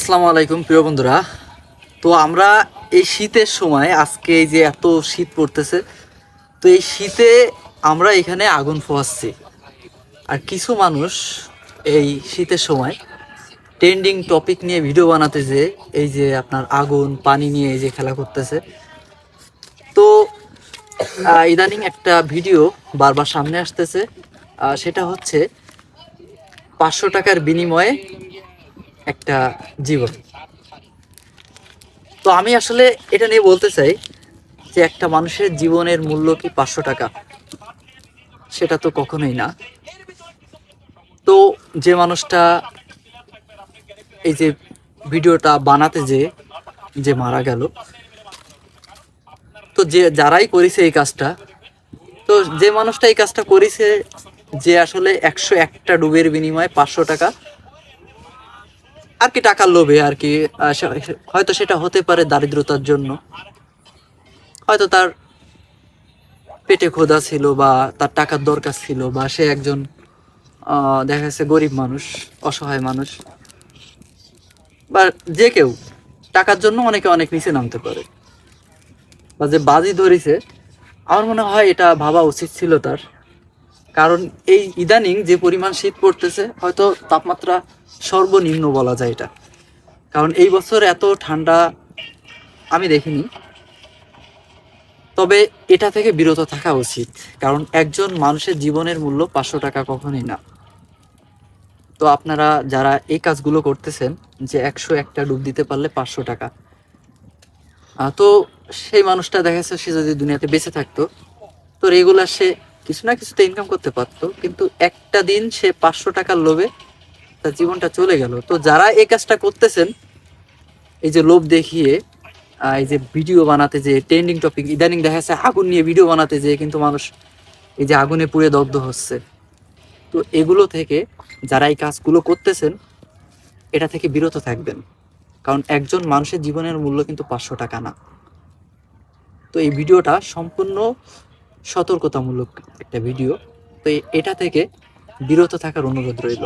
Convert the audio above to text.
আসসালামু আলাইকুম প্রিয় বন্ধুরা। তো আমরা এই শীতের সময় আজকে এই যে এত শীত পড়তেছে, তো এই শীতে আমরা এখানে আগুন পোহাচ্ছি। আর কিছু মানুষ এই শীতের সময় ট্রেন্ডিং টপিক নিয়ে ভিডিও বানাতে যে এই যে আপনার আগুন পানি নিয়ে এই যে খেলা করতেছে। তো ইদানিং একটা ভিডিও বারবার সামনে আসতেছে, সেটা হচ্ছে 500 টাকার বিনিময়ে একটা জীবন। তো আমি আসলে এটা নিয়ে বলতে চাই যে একটা মানুষের জীবনের মূল্য কি 500 টাকা? সেটা তো কখনোই না। তো যে মানুষটা এই যে ভিডিওটা বানাতে যে মারা গেল, তো যে যারাই করেছে এই কাজটা, তো যে মানুষটা এই কাজটা করেছে, যে আসলে 101টা ডুবের বিনিময়ে 500 টাকা আর কি, টাকার লোভে আর কি, হয়তো সেটা হতে পারে দারিদ্রতার জন্য, হয়তো তার পেটে ক্ষুধা ছিল বা তার টাকার দরকার ছিল, বা সে একজন দেখা যাচ্ছে গরিব মানুষ, অসহায় মানুষ, বা যে কেউ টাকার জন্য অনেকে অনেক নিচে নামতে পারে, বা যে বাজি ধরেছে, আমার মনে হয় এটা ভাবা উচিত ছিল তার। কারণ এই ইদানিং যে পরিমাণ শীত পড়তেছে, হয়তো তাপমাত্রা সর্বনিম্ন বলা যায় এটা। কারণ এই বছর এত ঠান্ডা আমি দেখিনি। তবে এটা থেকে বিরত থাকা উচিত, কারণ একজন মানুষের জীবনের মূল্য 500 টাকা কখনোই না। তো আপনারা যারা এই কাজগুলো করতেছেন, যে 101টা ডুব দিতে পারলে 500 টাকা, তো সেই মানুষটা দেখা যাচ্ছে সে যদি দুনিয়াতে বেঁচে থাকতো, তো রেগুলার সে কিছু না কিছুতে ইনকাম করতে পারতো, কিন্তু একটা দিন সে 500 টাকার লোভে তার জীবনটা চলে গেল। তো যারা এই কাজটা করতেছেন, এই যে লোভ দেখিয়ে এই যে ভিডিও বানাতে, যে ট্রেন্ডিং টপিক ইদানিং দেখা যাচ্ছে আগুন নিয়ে ভিডিও বানাতে, যে কিন্তু মানুষ এই যে আগুনে পুড়ে দগ্ধ হচ্ছে। তো এগুলো থেকে যারা এই কাজগুলো করতেছেন, এটা থেকে বিরত থাকবেন। কারণ একজন মানুষের জীবনের মূল্য কিন্তু 500 টাকা না। তো এই ভিডিওটা সম্পূর্ণ সতর্কতামূলক একটা ভিডিও। তো এটা থেকে বিরত থাকার অনুরোধ রইল।